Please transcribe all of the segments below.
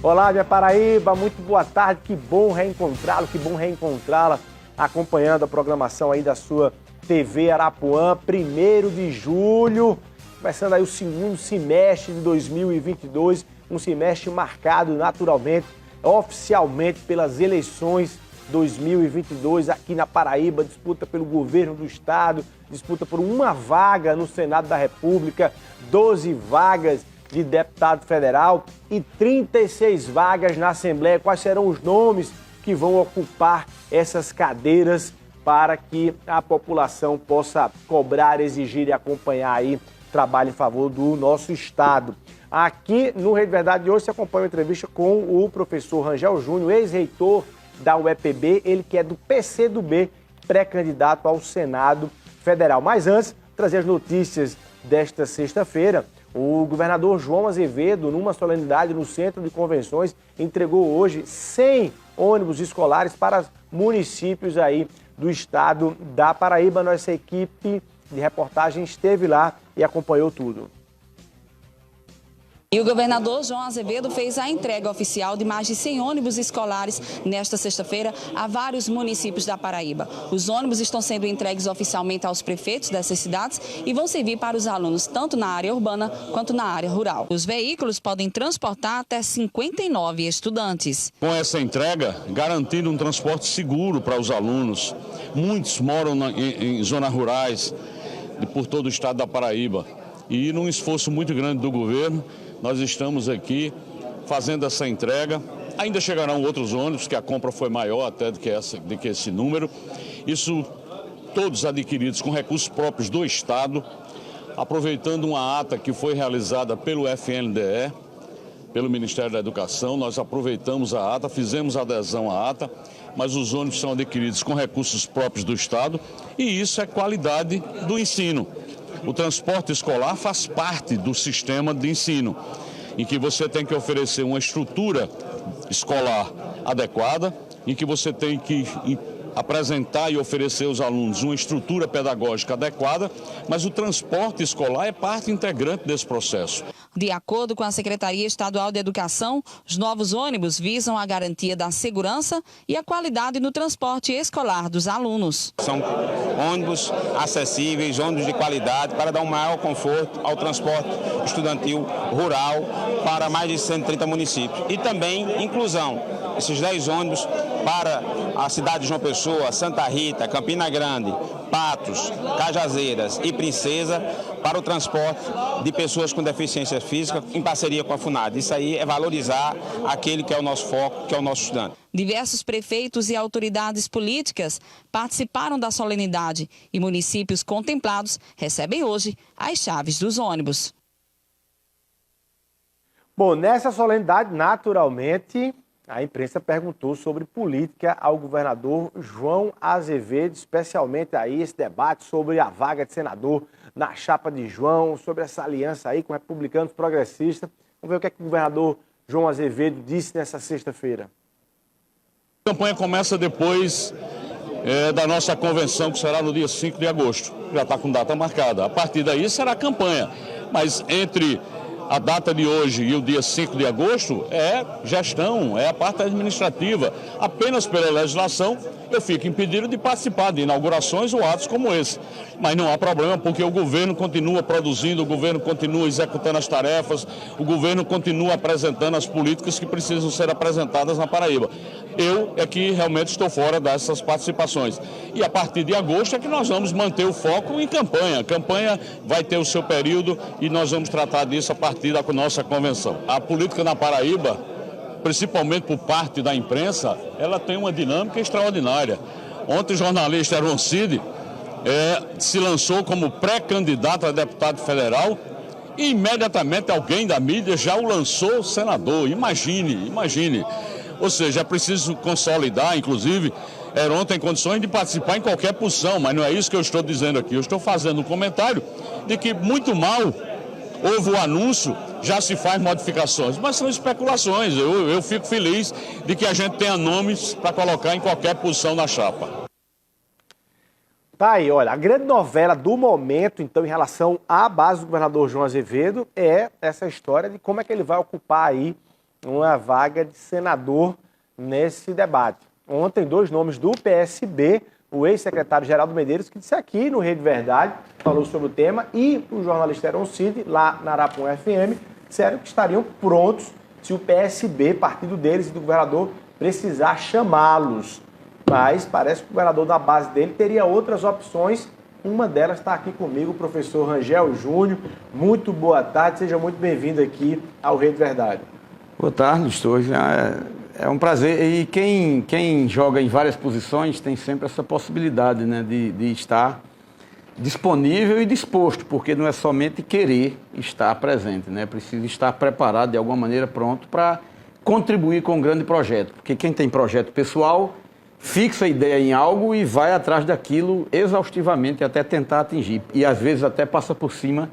Olá, minha Paraíba, muito boa tarde, que bom reencontrá-la, acompanhando a programação aí da sua TV Arapuã, 1º de julho, começando aí o segundo semestre de 2022, um semestre marcado naturalmente, oficialmente pelas eleições 2022 aqui na Paraíba, disputa pelo governo do estado, disputa por uma vaga no Senado da República, 12 vagas de deputado federal e 36 vagas na Assembleia. Quais serão os nomes que vão ocupar essas cadeiras para que a população possa cobrar, exigir e acompanhar aí trabalho em favor do nosso estado? Aqui no Rede Verdade de hoje você acompanha uma entrevista com o professor Rangel Júnior, ex-reitor da UEPB, ele que é do PCdoB, pré-candidato ao Senado Federal. Mas antes, trazer as notícias desta sexta-feira. O governador João Azevedo, numa solenidade no Centro de Convenções, entregou hoje 100 ônibus escolares para municípios aí do estado da Paraíba. Nossa equipe de reportagem esteve lá e acompanhou tudo. E o governador João Azevedo fez a entrega oficial de mais de 100 ônibus escolares nesta sexta-feira a vários municípios da Paraíba. Os ônibus estão sendo entregues oficialmente aos prefeitos dessas cidades e vão servir para os alunos tanto na área urbana quanto na área rural. Os veículos podem transportar até 59 estudantes. Com essa entrega, garantindo um transporte seguro para os alunos. Muitos moram em zonas rurais por todo o estado da Paraíba. E num esforço muito grande do governo, nós estamos aqui fazendo essa entrega. Ainda chegarão outros ônibus, que a compra foi maior até do que esse número. Isso todos adquiridos com recursos próprios do estado, aproveitando uma ata que foi realizada pelo FNDE, pelo Ministério da Educação. Nós aproveitamos a ata, fizemos adesão à ata, mas os ônibus são adquiridos com recursos próprios do estado e isso é qualidade do ensino. O transporte escolar faz parte do sistema de ensino, em que você tem que oferecer uma estrutura escolar adequada, em que você tem que apresentar e oferecer aos alunos uma estrutura pedagógica adequada, mas o transporte escolar é parte integrante desse processo. De acordo com a Secretaria Estadual de Educação, os novos ônibus visam a garantia da segurança e a qualidade no transporte escolar dos alunos. São ônibus acessíveis, ônibus de qualidade para dar um maior conforto ao transporte estudantil rural para mais de 130 municípios. E também inclusão, esses 10 ônibus para a cidade de João Pessoa, Santa Rita, Campina Grande, Patos, Cajazeiras e Princesa para o transporte de pessoas com deficiência física em parceria com a FUNAD. Isso aí é valorizar aquele que é o nosso foco, que é o nosso estudante. Diversos prefeitos e autoridades políticas participaram da solenidade e municípios contemplados recebem hoje as chaves dos ônibus. Bom, nessa solenidade, naturalmente, a imprensa perguntou sobre política ao governador João Azevedo, especialmente aí esse debate sobre a vaga de senador na chapa de João, sobre essa aliança aí com republicanos progressistas. Vamos ver o que é que o governador João Azevedo disse nessa sexta-feira. A campanha começa depois da nossa convenção, que será no dia 5 de agosto. Já está com data marcada. A partir daí será a campanha. Mas entre a data de hoje e o dia 5 de agosto é gestão, é a parte administrativa. Apenas pela legislação eu fico impedido de participar de inaugurações ou atos como esse. Mas não há problema, porque o governo continua produzindo, o governo continua executando as tarefas, o governo continua apresentando as políticas que precisam ser apresentadas na Paraíba. Eu é que realmente estou fora dessas participações. E a partir de agosto é que nós vamos manter o foco em campanha. A campanha vai ter o seu período e nós vamos tratar disso a partir da nossa convenção. A política na Paraíba, principalmente por parte da imprensa, ela tem uma dinâmica extraordinária. Ontem o jornalista Erwan Cid se lançou como pré-candidato a deputado federal e imediatamente alguém da mídia já o lançou senador. Imagine. Ou seja, é preciso consolidar, inclusive, Erwan tem condições de participar em qualquer posição, mas não é isso que eu estou dizendo aqui. Eu estou fazendo um comentário de que muito mal houve o anúncio, já se faz modificações, mas são especulações. Eu fico feliz de que a gente tenha nomes para colocar em qualquer posição na chapa. Tá aí, olha, a grande novela do momento, então, em relação à base do governador João Azevedo, é essa história de como é que ele vai ocupar aí uma vaga de senador nesse debate. Ontem, 2 nomes do PSB, o ex-secretário Geraldo Medeiros, que disse aqui no Rede Verdade, falou sobre o tema, e o jornalista Heron Cid, lá na Arapuã FM, disseram que estariam prontos se o PSB, partido deles e do governador, precisar chamá-los. Mas parece que o governador da base dele teria outras opções. Uma delas está aqui comigo, o professor Rangel Júnior. Muito boa tarde, seja muito bem-vindo aqui ao Rede Verdade. Boa tarde, estou. É um prazer. E quem joga em várias posições tem sempre essa possibilidade, né, de estar disponível e disposto, porque não é somente querer estar presente, né? Precisa estar preparado de alguma maneira, pronto para contribuir com um grande projeto. Porque quem tem projeto pessoal fixa a ideia em algo e vai atrás daquilo exaustivamente até tentar atingir. E às vezes até passa por cima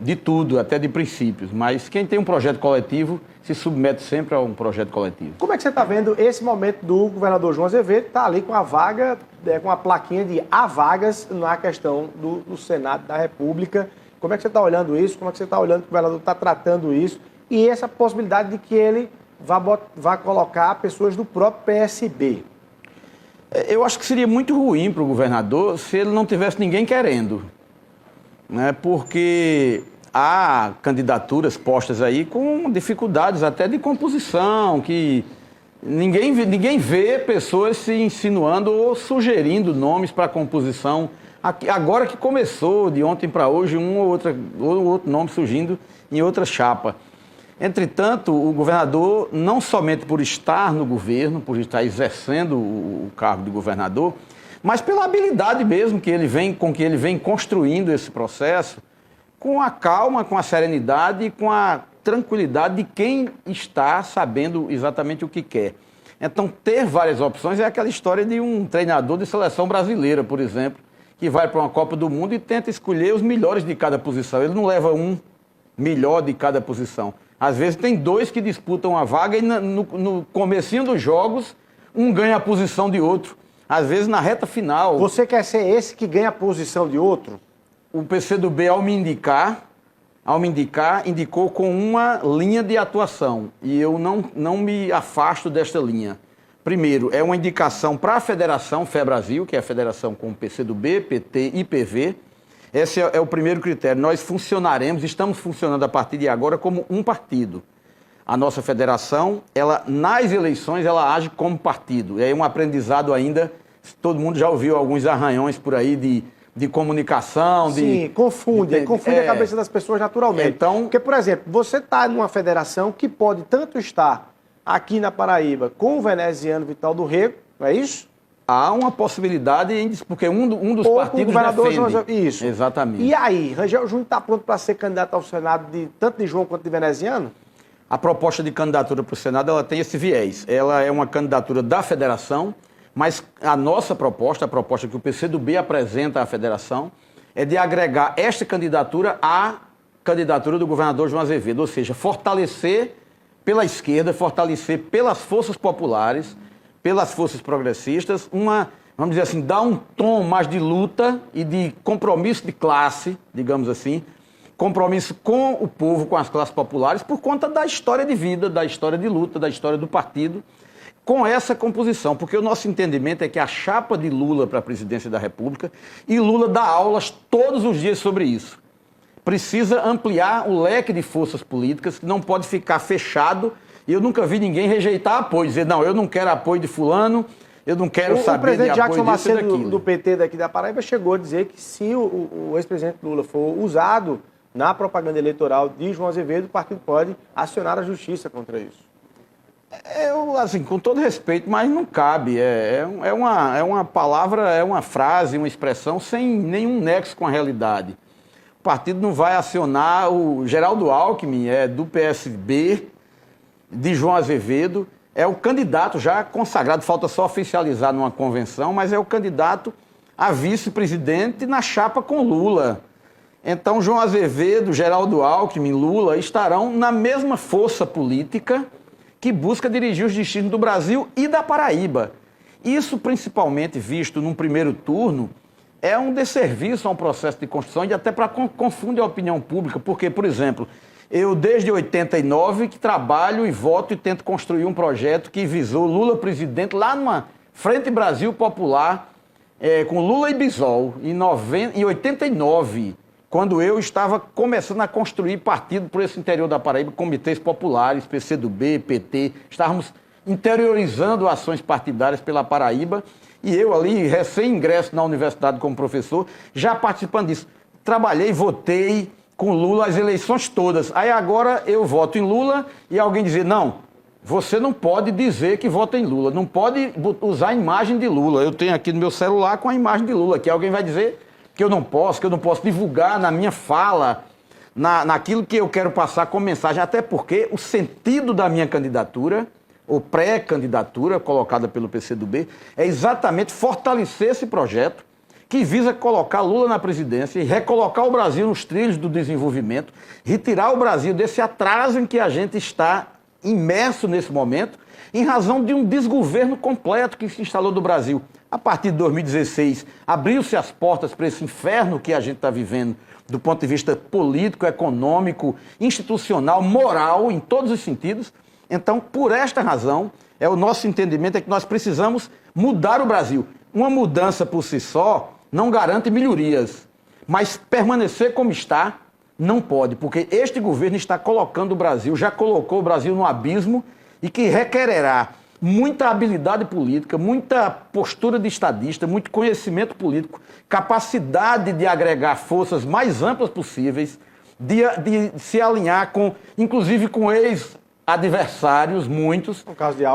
de tudo, até de princípios. Mas quem tem um projeto coletivo se submete sempre a um projeto coletivo. Como é que você está vendo esse momento do governador João Azevedo? Está ali com a vaga, com a plaquinha de há vagas na questão do Senado da República. Como é que você está olhando isso? Como é que você está olhando que o governador está tratando isso? E essa possibilidade de que ele vá colocar pessoas do próprio PSB. Eu acho que seria muito ruim para o governador se ele não tivesse ninguém querendo, né? Porque há candidaturas postas aí com dificuldades até de composição, que ninguém vê pessoas se insinuando ou sugerindo nomes para a composição. Agora que começou, de ontem para hoje, um ou outro nome surgindo em outra chapa. Entretanto, o governador, não somente por estar no governo, por estar exercendo o cargo de governador, mas pela habilidade mesmo com que ele vem construindo esse processo, com a calma, com a serenidade e com a tranquilidade de quem está sabendo exatamente o que quer. Então, ter várias opções é aquela história de um treinador de seleção brasileira, por exemplo, que vai para uma Copa do Mundo e tenta escolher os melhores de cada posição. Ele não leva um melhor de cada posição. Às vezes tem 2 que disputam a vaga e no comecinho dos jogos, um ganha a posição de outro. Às vezes na reta final... Você quer ser esse que ganha a posição de outro? O PCdoB, ao me indicar, indicou com uma linha de atuação. E eu não me afasto desta linha. Primeiro, é uma indicação para a Federação FEBrasil, que é a federação com PCdoB, PT e PV. Esse é o primeiro critério. Nós estamos funcionando a partir de agora como um partido. A nossa federação, nas eleições, ela age como partido. É um aprendizado ainda, todo mundo já ouviu alguns arranhões por aí de comunicação. Sim, confunde a cabeça das pessoas naturalmente. Então, porque, por exemplo, você está numa federação que pode tanto estar aqui na Paraíba com o veneziano Vital do Rego, não é isso? Há uma possibilidade, porque um dos partidos defende. Isso. Exatamente. E aí, Rangel Júnior está pronto para ser candidato ao Senado tanto de João quanto de veneziano? A proposta de candidatura para o Senado, ela tem esse viés. Ela é uma candidatura da federação, mas a nossa proposta, a proposta que o PCdoB apresenta à federação, é de agregar esta candidatura à candidatura do governador João Azevedo, ou seja, fortalecer pela esquerda, fortalecer pelas forças populares, pelas forças progressistas, vamos dizer assim, dar um tom mais de luta e de compromisso de classe, digamos assim, compromisso com o povo, com as classes populares, por conta da história de vida, da história de luta, da história do partido, com essa composição, porque o nosso entendimento é que a chapa de Lula para a presidência da República, e Lula dá aulas todos os dias sobre isso, precisa ampliar o leque de forças políticas, que não pode ficar fechado. E eu nunca vi ninguém rejeitar apoio, dizer, não, eu não quero apoio de fulano, eu não quero saber de apoio disso e daquilo. O presidente Jackson Macedo do PT daqui da Paraíba chegou a dizer que se o ex-presidente Lula for usado na propaganda eleitoral de João Azevedo, o partido pode acionar a justiça contra isso. Eu, assim, com todo respeito, mas não cabe. É uma palavra, é uma frase, uma expressão sem nenhum nexo com a realidade. O partido não vai acionar o Geraldo Alckmin, do PSB, de João Azevedo, é o candidato já consagrado, falta só oficializar numa convenção, mas é o candidato a vice-presidente na chapa com Lula. Então, João Azevedo, Geraldo Alckmin, Lula estarão na mesma força política que busca dirigir os destinos do Brasil e da Paraíba. Isso, principalmente visto num primeiro turno, é um desserviço a um processo de construção e até para confundir a opinião pública, porque, por exemplo, Eu, desde 89, que trabalho e voto e tento construir um projeto que visou Lula presidente lá numa Frente Brasil Popular, com Lula e Bisol, em 89, quando eu estava começando a construir partido por esse interior da Paraíba, comitês populares, PCdoB, PT, estávamos interiorizando ações partidárias pela Paraíba, e eu ali, recém-ingresso na universidade como professor, já participando disso. Trabalhei, votei com Lula as eleições todas. Aí agora eu voto em Lula e alguém dizer, não, você não pode dizer que vota em Lula, não pode usar a imagem de Lula. Eu tenho aqui no meu celular com a imagem de Lula, que alguém vai dizer que eu não posso divulgar na minha fala, naquilo que eu quero passar como mensagem, até porque o sentido da minha candidatura, ou pré-candidatura colocada pelo PCdoB, é exatamente fortalecer esse projeto que visa colocar Lula na presidência e recolocar o Brasil nos trilhos do desenvolvimento, retirar o Brasil desse atraso em que a gente está imerso nesse momento, em razão de um desgoverno completo que se instalou no Brasil. A partir de 2016, abriu-se as portas para esse inferno que a gente está vivendo, do ponto de vista político, econômico, institucional, moral, em todos os sentidos. Então, por esta razão, o nosso entendimento é que nós precisamos mudar o Brasil. Uma mudança por si só não garante melhorias, mas permanecer como está não pode, porque este governo está colocando o Brasil, já colocou o Brasil no abismo e que requererá muita habilidade política, muita postura de estadista, muito conhecimento político, capacidade de agregar forças mais amplas possíveis, de se alinhar inclusive com ex-adversários, muitos,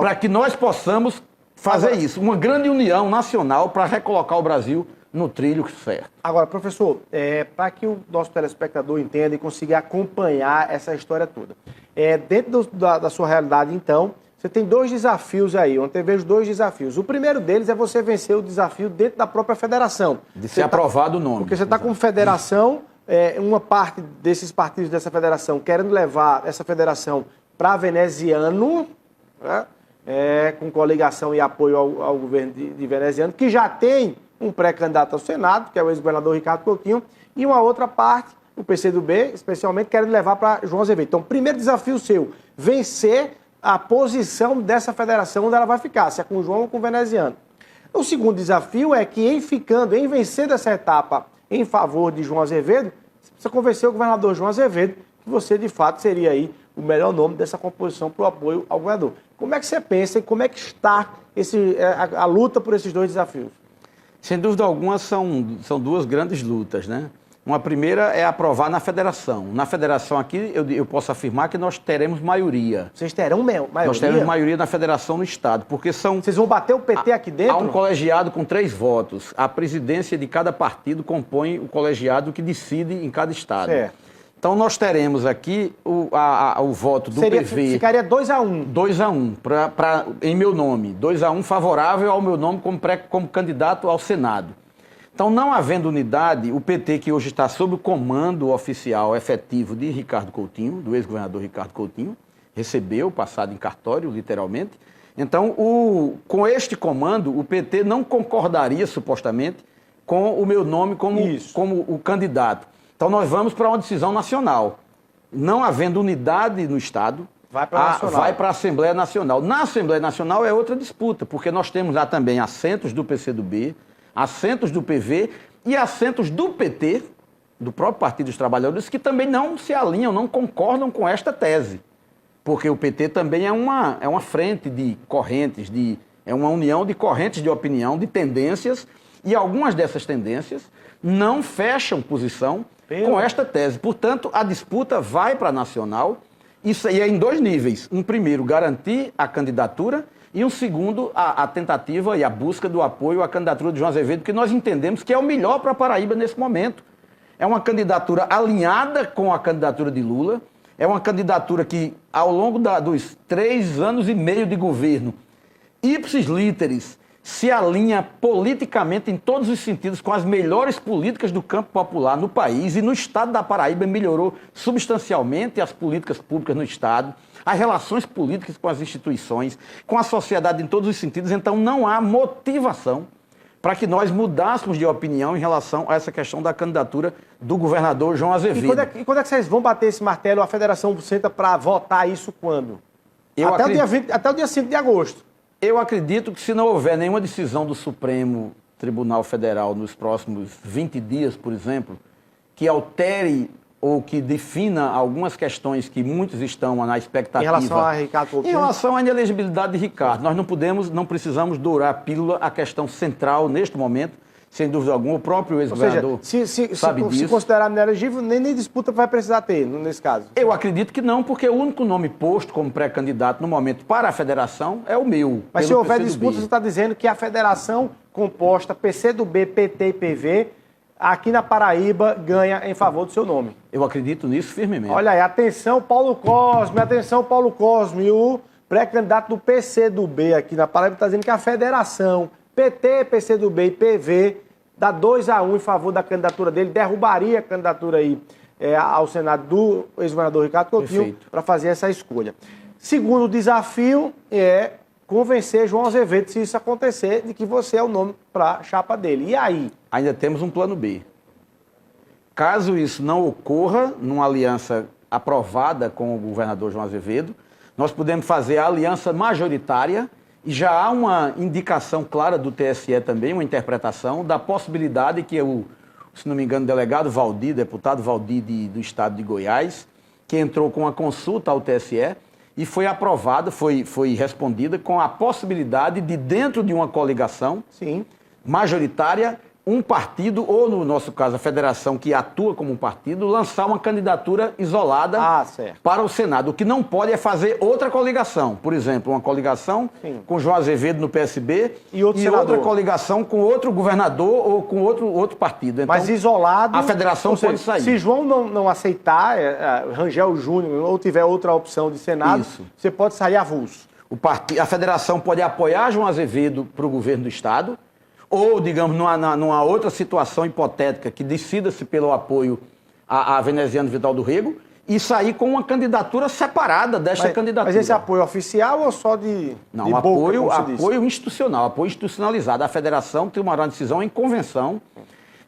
para que nós possamos fazer isso, uma grande união nacional para recolocar o Brasil no trilho certo. Agora, professor, para que o nosso telespectador entenda e consiga acompanhar essa história toda, dentro da sua realidade, então, você tem dois desafios aí, ontem eu vejo dois desafios. O primeiro deles é você vencer o desafio dentro da própria federação. De ser aprovado o nome. Porque você está com federação, uma parte desses partidos dessa federação querendo levar essa federação para veneziano, né? Com coligação e apoio ao governo de veneziano, que já tem um pré-candidato ao Senado, que é o ex-governador Ricardo Coutinho, e uma outra parte, o PCdoB, especialmente, querendo levar para João Azevedo. Então, primeiro desafio seu, vencer a posição dessa federação onde ela vai ficar, se é com o João ou com o veneziano. O segundo desafio é que, em vencendo essa etapa em favor de João Azevedo, você precisa convencer o governador João Azevedo que você, de fato, seria aí o melhor nome dessa composição para o apoio ao governador. Como é que você pensa e como é que está a luta por esses dois desafios? Sem dúvida alguma, são duas grandes lutas, né? Uma primeira é aprovar na federação. Na federação aqui, eu posso afirmar que nós teremos maioria. Vocês terão maioria? Nós teremos maioria na federação no Estado, porque são... Vocês vão bater o PT aqui dentro? Há um colegiado com 3 votos. A presidência de cada partido compõe o colegiado que decide em cada Estado. Certo. Então, nós teremos aqui o voto do PV... Ficaria 2-1. 2-1, em meu nome. 2-1 favorável ao meu nome como candidato ao Senado. Então, não havendo unidade, o PT, que hoje está sob o comando oficial efetivo de Ricardo Coutinho, do ex-governador Ricardo Coutinho, recebeu, passado em cartório, literalmente. Então, com este comando, o PT não concordaria, supostamente, com o meu nome como o candidato. Então, nós vamos para uma decisão nacional. Não havendo unidade no Estado, vai para a Assembleia Nacional. Na Assembleia Nacional é outra disputa, porque nós temos lá também assentos do PCdoB, assentos do PV e assentos do PT, do próprio Partido dos Trabalhadores, que também não se alinham, não concordam com esta tese. Porque o PT também é uma frente de correntes, é uma união de correntes de opinião, de tendências, e algumas dessas tendências não fecham posição com esta tese. Portanto, a disputa vai para a nacional, isso aí é em 2 níveis. Um primeiro, garantir a candidatura, e um segundo, a tentativa e a busca do apoio à candidatura de João Azevedo, que nós entendemos que é o melhor para a Paraíba nesse momento. É uma candidatura alinhada com a candidatura de Lula, é uma candidatura que, ao longo dos 3 anos e meio de governo, ipsis literis, se alinha politicamente em todos os sentidos com as melhores políticas do campo popular no país, e no estado da Paraíba melhorou substancialmente as políticas públicas no estado, as relações políticas com as instituições, com a sociedade em todos os sentidos. Então não há motivação para que nós mudássemos de opinião em relação a essa questão da candidatura do governador João Azevedo. E quando é que vocês vão bater esse martelo? A federação senta para votar isso quando? Até o dia 5 de agosto. Eu acredito que se não houver nenhuma decisão do Supremo Tribunal Federal nos próximos 20 dias, por exemplo, que altere ou que defina algumas questões que muitos estão na expectativa. Em relação a Ricardo Coutinho? Em relação à inelegibilidade de Ricardo. Nós não precisamos dourar a pílula, a questão central neste momento, sem dúvida alguma, o próprio ex-governador sabe disso. Se considerar inelegível, nem disputa vai precisar ter, nesse caso. Eu acredito que não, porque o único nome posto como pré-candidato no momento para a federação é o meu. Mas se houver disputa, você está dizendo que a federação composta PCdoB, PT e PV, aqui na Paraíba, ganha em favor do seu nome. Eu acredito nisso firmemente. Olha aí, atenção Paulo Cosme, o pré-candidato do PCdoB aqui na Paraíba está dizendo que a federação PT, PCdoB e PV dá 2-1 em favor da candidatura dele, derrubaria a candidatura aí ao Senado do ex-governador Ricardo Coutinho para fazer essa escolha. Segundo desafio é convencer João Azevedo, se isso acontecer, de que você é o nome para a chapa dele. E aí? Ainda temos um plano B. Caso isso não ocorra, numa aliança aprovada com o governador João Azevedo, nós podemos fazer a aliança majoritária e já há uma indicação clara do TSE também, uma interpretação da possibilidade que se não me engano, o delegado Valdir, deputado Valdir do estado de Goiás, que entrou com uma consulta ao TSE e foi aprovada, foi respondida com a possibilidade de, dentro de uma coligação majoritária, um partido, ou no nosso caso a federação que atua como um partido, lançar uma candidatura isolada para o Senado. O que não pode é fazer outra coligação. Por exemplo, uma coligação com João Azevedo no PSB e outra coligação com outro governador ou com outro partido. Então, mas isolado... A federação pode sair. Se João não aceitar, Rangel Júnior, ou tiver outra opção de Senado, você pode sair avulso. A federação pode apoiar João Azevedo para o governo do Estado, ou, digamos, numa outra situação hipotética que decida-se pelo apoio a Veneziano Vidal do Rego e sair com uma candidatura separada desta candidatura. Mas esse apoio oficial ou só de apoio institucional, apoio institucionalizado. A federação tomará uma decisão em convenção.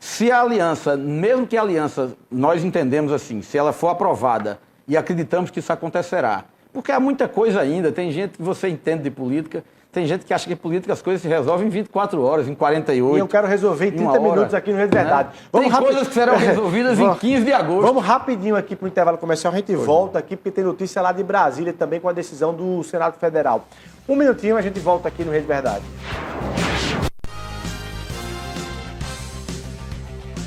Se a aliança, mesmo que a aliança, nós entendemos assim, se ela for aprovada e acreditamos que isso acontecerá, porque há muita coisa ainda, tem gente que você entende de política... Tem gente que acha que política as coisas se resolvem em 24 horas, em 48. E eu quero resolver em 30 minutos aqui no Rede Verdade. Tem coisas que serão resolvidas em 15 de agosto. Vamos rapidinho aqui para o intervalo comercial. A gente volta aqui porque tem notícia lá de Brasília também com a decisão do Senado Federal. Um minutinho, a gente volta aqui no Rede Verdade.